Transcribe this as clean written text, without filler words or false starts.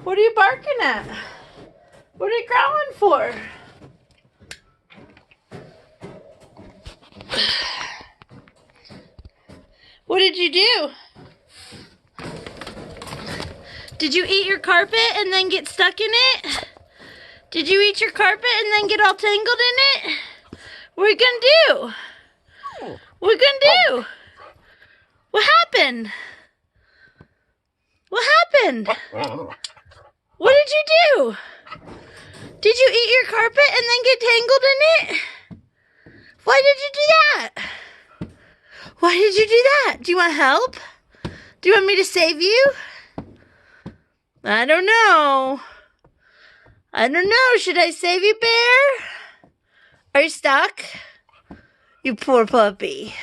What are you barking at? What are you growling for? What did you do? Did you eat your carpet and then get stuck in it? Did you eat your carpet and then get all tangled in it? What are you gonna do? What are you gonna do? What happened? What happened? What did you do? Did you eat your carpet and then get tangled in it? Why did you do that? Why did you do that? Do you want help? Do you want me to save you? I don't know. I don't know. Should I save you, Bear? Are you stuck? You poor puppy.